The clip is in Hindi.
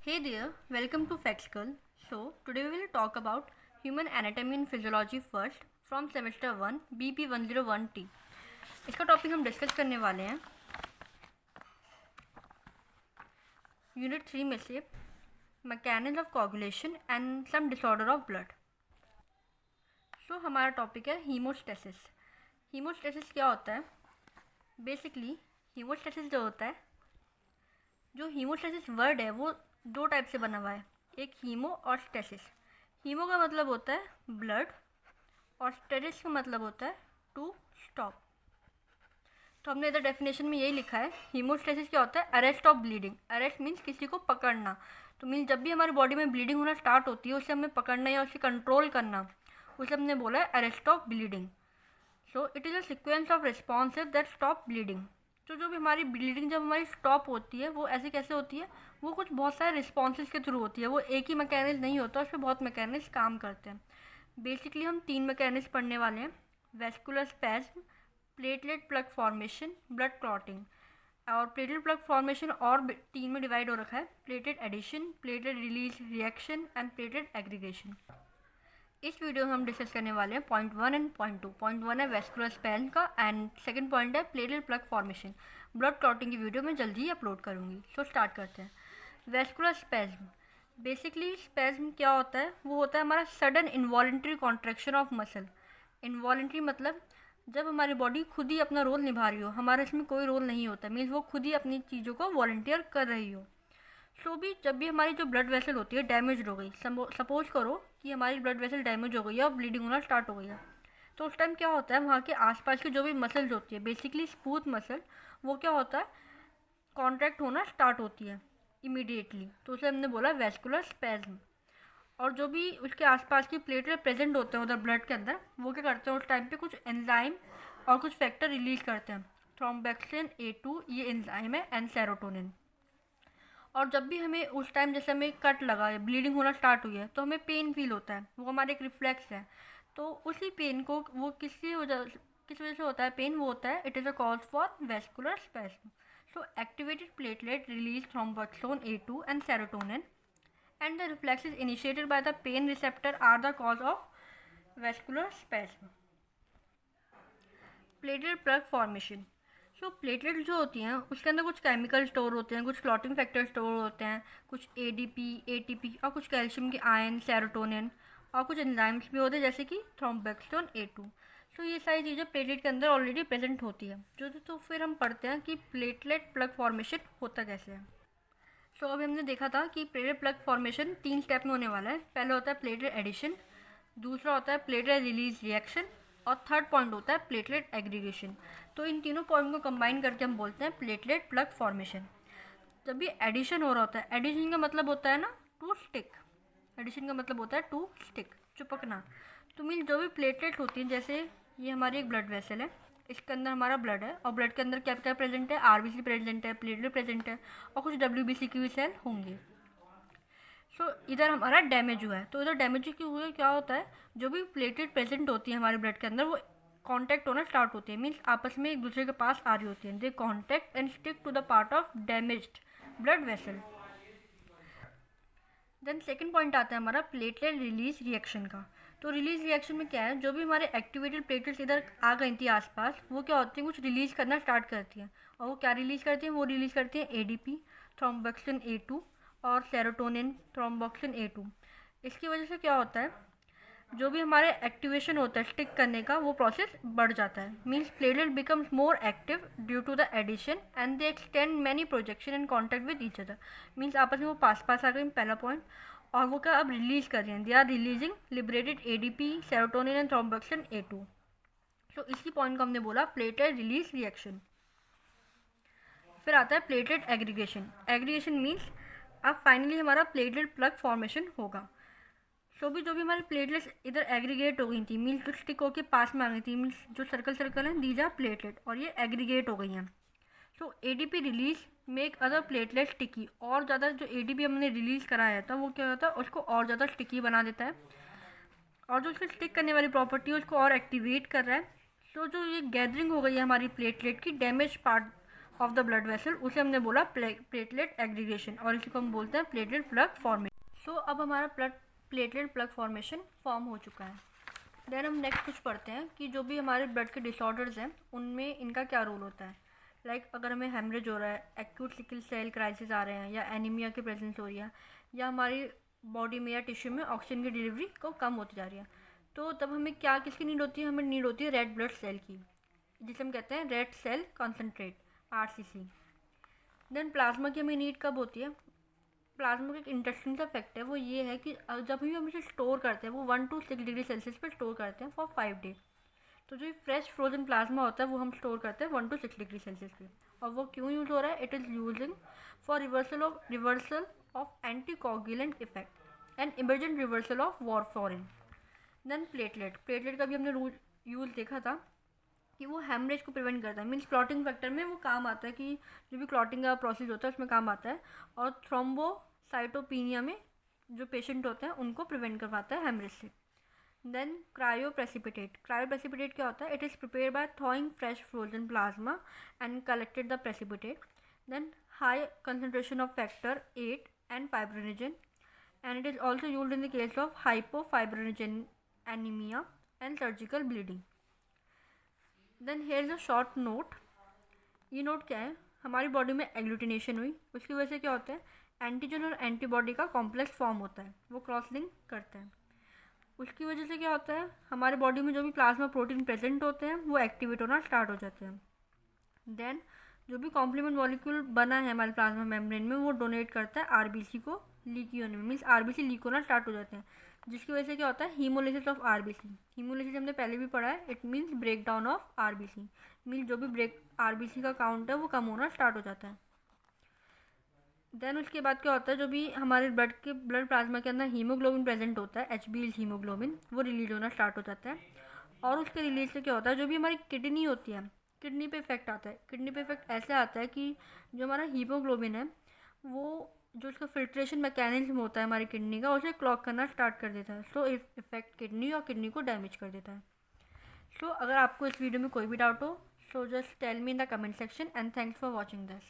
Hey there, welcome to FactSkull. So, today we will talk about human anatomy and physiology first from semester 1 BP101T. इसका टॉपिक हम डिस्कस करने वाले हैं यूनिट 3 में से mechanism of coagulation and some disorder of blood. So हमारा टॉपिक है हीमोस्टेसिस. हीमोस्टेसिस क्या होता है? बेसिकली हीमोस्टेसिस जो होता है, जो हीमोस्टेसिस वर्ड है वो दो टाइप से बना हुआ है, एक हीमो और स्टेसिस. हीमो का मतलब होता है ब्लड और स्टेसिस का मतलब होता है टू स्टॉप. तो हमने इधर डेफिनेशन में यही लिखा है. हीमोस्टेसिस क्या होता है? Arrest of bleeding. Arrest means किसी को पकड़ना. तो मीन्स जब भी हमारी बॉडी में ब्लीडिंग होना स्टार्ट होती है उसे हमें पकड़ना या उसे कंट्रोल करना, उसे हमने बोला है arrest of bleeding. So it is a sequence of responses that stop bleeding. तो जो भी हमारी ब्लीडिंग जब हमारी स्टॉप होती है वो ऐसे कैसे होती है? वो कुछ बहुत सारे रिस्पॉन्सेज के थ्रू होती है. वो एक ही मैकेनिज्म नहीं होता, उस पर बहुत मैकेनिज्म काम करते हैं. बेसिकली हम 3 मैकेनिज्म पढ़ने वाले हैं: vascular spasm, platelet plug formation, blood clotting. और प्लेटलेट प्लग फॉर्मेशन और 3 में डिवाइड हो रखा है: platelet adhesion, platelet release reaction and platelet aggregation. इस वीडियो में हम डिस्कस करने वाले हैं पॉइंट 1 एंड पॉइंट 2. पॉइंट 1 है वेस्कुलर स्पैज्म का एंड सेकंड पॉइंट है platelet plug formation. Blood clotting की वीडियो मैं जल्दी ही अपलोड करूँगी. सो स्टार्ट करते हैं. Vascular spasm. बेसिकली स्पैज्म क्या होता है? वो होता है हमारा sudden involuntary contraction of muscle. Involuntary मतलब जब हमारी बॉडी खुद ही अपना रोल निभा रही हो, हमारा इसमें कोई रोल नहीं होता, मीन्स वो खुद ही अपनी चीज़ों को वॉलंटियर कर रही हो. सो भी जब भी हमारी जो ब्लड वेसल होती है डैमेज हो गई, सपोज करो कि हमारी ब्लड वेसल डैमेज हो गई है और ब्लीडिंग होना स्टार्ट हो गई है, तो उस टाइम क्या होता है वहाँ के आसपास की जो भी मसल्स होती है, बेसिकली स्मूथ मसल, वो क्या होता है कॉन्ट्रैक्ट होना स्टार्ट होती है इमीडिएटली. तो उसे हमने बोला वेस्कुलर स्पैज्म. और जो भी उसके आसपास की प्लेटलेट प्रेजेंट होते हैं उधर ब्लड के अंदर, वो क्या करते हैं उस टाइम पे कुछ एंजाइम और कुछ फैक्टर रिलीज करते हैं. थ्रोम्बोक्सिन A2 ये एंजाइम है एंड सेरोटोनिन. और जब भी हमें उस टाइम जैसे हमें कट लगा है, ब्लीडिंग होना स्टार्ट हुई है, तो हमें पेन फील होता है. वो हमारे एक रिफ्लेक्स है. तो उसी पेन को वो किस वजह से होता है पेन? वो होता है it is a cause for vascular spasm. So activated platelet release thromboxane A2 and serotonin, and the reflexes initiated by the pain receptor are the cause of vascular spasm. Platelet plug formation. So platelet जो होती हैं उसके अंदर कुछ केमिकल स्टोर होते हैं, कुछ क्लॉटिंग फैक्टर स्टोर होते हैं, कुछ ADP, ATP और कुछ कैल्शियम के आयन, सेरोटोनिन और कुछ एंजाइम्स भी होते हैं जैसे कि थ्रोम्बोक्सिन A2. तो ये सारी चीज़ें प्लेटलेट के अंदर ऑलरेडी प्रेजेंट होती है. तो फिर हम पढ़ते हैं कि प्लेटलेट प्लग फॉर्मेशन होता कैसे है. सो अभी हमने देखा था कि प्लेटलेट प्लग फॉर्मेशन 3 स्टेप में होने वाला है. पहले होता है प्लेटलेट एडिशन, दूसरा होता है प्लेटलेट रिलीज रिएक्शन और थर्ड पॉइंट होता है प्लेटलेट एग्रीगेशन. तो इन तीनों पॉइंट को कंबाइन करके हम बोलते हैं प्लेटलेट प्लग फॉर्मेशन. जब भी एडिशन हो रहा होता है, एडिशन का मतलब होता है ना टू स्टिक. एडिशन का मतलब होता है टू स्टिक, चिपकना. तो मीन जो भी प्लेटलेट होती है, जैसे ये हमारी एक ब्लड वेसल है, इसके अंदर हमारा ब्लड है और ब्लड के अंदर क्या क्या प्रेजेंट है? RBC प्रेजेंट है, प्लेटलेट प्रेजेंट है और कुछ WBC की भी सेल होंगे. सो इधर हमारा डैमेज हुआ है. तो इधर डैमेज की हुए क्या होता है, जो भी प्लेटलेट प्रेजेंट होती है हमारे ब्लड के अंदर वो कॉन्टैक्ट होना स्टार्ट होती है, मीन्स आपस में एक दूसरे के पास आ रही होती है. They contact and stick to the part of damaged blood vessel. Then second point आता है हमारा प्लेटलेट रिलीज रिएक्शन का. तो रिलीज रिएक्शन में क्या है, जो भी हमारे एक्टिवेटेड प्लेटलेट्स इधर आ गई थी आसपास, वो क्या होती है कुछ रिलीज करना स्टार्ट करती हैं. और वो क्या रिलीज करती हैं? वो रिलीज करती हैं ADP, थ्रोम्बोक्सिन A2 और सेरोटोनिन, थ्रोम्बोक्सिन A2. इसकी वजह से क्या होता है, जो भी हमारे एक्टिवेशन होता है स्टिक करने का, वो प्रोसेस बढ़ जाता है. Means platelet becomes more active due to the adhesion and they extend many projection and contact with each other. Means आपस में वो पास आ गई, पहला पॉइंट. और वो क्या अब रिलीज कर रही हैं, they are releasing liberated ADP, serotonin and thromboxane A2. So इसी पॉइंट को हमने बोला प्लेटलेट रिलीज रिएक्शन. फिर आता है प्लेटलेट एग्रीगेशन. एग्रीगेशन मीन्स अब फाइनली हमारा प्लेटलेट प्लग फॉर्मेशन होगा. सो भी जो भी हमारी प्लेटलेट्स इधर एग्रीगेट हो गई थी, मीन्स जो स्टिक होकर पास में आ गई थी, मीन्स जो सर्कल हैं दीज आर प्लेटलेट, और ये एग्रीगेट हो गई हैं. सो ADP release make other platelet sticky. और ज़्यादा जो ADP हमने रिलीज़ कराया था वो क्या होता है, उसको और ज़्यादा स्टिकी बना देता है, और जो उसकी स्टिक करने वाली प्रॉपर्टी है उसको और एक्टिवेट कर रहा है. तो जो ये गैदरिंग हो गई है हमारी प्लेटलेट की damage part of the blood vessel, उसे हमने बोला प्लेटलेट एग्रीगेशन, और इसी को हम बोलते हैं प्लेटलेट प्लग फॉर्मेशन। सो अब हमारा प्लेटलेट प्लग फॉर्मेशन फॉर्म हो चुका है। देन हम नेक्स्ट कुछ पढ़ते हैं कि जो भी हमारे ब्लड के डिसऑर्डर्स हैं उनमें इनका क्या रोल होता है। लाइक अगर हमें हेमरेज हो रहा है, एक्यूट सिकल सेल क्राइसिस आ रहे हैं, या एनीमिया की प्रेजेंस हो रही है, या हमारी बॉडी में या टिश्यू में ऑक्सीजन की डिलीवरी को कम होती जा रही है, तो तब हमें क्या किसकी नीड होती है? हमें नीड होती है रेड ब्लड सेल की, जिसे हम कहते हैं red cell concentrate, RCC। Then plasma की हमें नीड कब होती है? प्लाज्मा का एक इंटरेस्टिंग सा फैक्ट है, वो ये है कि जब भी हम इसे स्टोर करते हैं वो 1 to 6 डिग्री सेल्सियस पर स्टोर करते हैं फॉर 5 डेज। तो जो फ्रेश फ्रोजन प्लाज्मा होता है वो हम स्टोर करते हैं 1 to 6 डिग्री सेल्सियस पे। और वो क्यों यूज़ हो रहा है? It is using for reversal of anticoagulant effect and emergent reversal of warfarin. Then platelet का भी हमने यूज़ देखा था कि वो हेमरेज को प्रिवेंट करता है, मीन्स क्लॉटिंग फैक्टर में वो काम आता है, कि जो भी क्लॉटिंग का प्रोसेस होता है उसमें काम आता है। और थ्रोम्बोसाइटोपिनिया में जो पेशेंट होते हैं उनको प्रिवेंट करवाता है हेमरेज से। देन क्रायोप्रेसिपिटेट क्या होता है? It is prepare by thawing fresh frozen plasma and collected the precipitate. Then high concentration of factor 8 and fibrinogen, and it is also used in the case of hypofibrinogenemia and surgical bleeding. Then here is a short note. ये नोट क्या है? हमारी बॉडी में एग्लूटिनेशन हुई, उसकी वजह से क्या होता है? एंटीजन और एंटीबॉडी का कॉम्प्लेक्स फॉर्म होता है, वो क्रॉस लिंक करते हैं। उसकी वजह से क्या होता है? हमारे बॉडी में जो भी प्लाज्मा प्रोटीन प्रेजेंट होते हैं वो एक्टिवेट होना स्टार्ट हो जाते हैं। देन जो भी कॉम्प्लीमेंट मॉलिक्यूल बना है हमारे प्लाज्मा मेम्ब्रेन में वो डोनेट करता है RBC को लीकी होने में, मीन्स RBC लीक होना स्टार्ट हो जाते हैं, जिसकी वजह से क्या होता है? Haemolysis of RBC। हीमोलिसिस हमने पहले भी पढ़ा है, it means break down of RBC, means जो भी RBC का काउंट है वो कम होना स्टार्ट हो जाता है। देन उसके बाद क्या होता है? जो भी हमारे ब्लड प्लाज्मा के अंदर हीमोग्लोबिन प्रेजेंट होता है, HBl हीमोग्लोबिन, वो रिलीज होना स्टार्ट हो जाता है। और उसके रिलीज से क्या होता है? जो भी हमारी किडनी होती है, किडनी पे इफेक्ट आता है। किडनी पे इफेक्ट ऐसे आता है कि जो हमारा हीमोग्लोबिन है वो जो उसका फिल्ट्रेशन मैकेनिज्म होता है हमारी किडनी का, उसे क्लॉग करना स्टार्ट कर देता है। सो इफेक्ट किडनी, और किडनी को डैमेज कर देता है। सो अगर आपको इस वीडियो में कोई भी डाउट हो, so just tell me in the comment section, and thanks for watching this.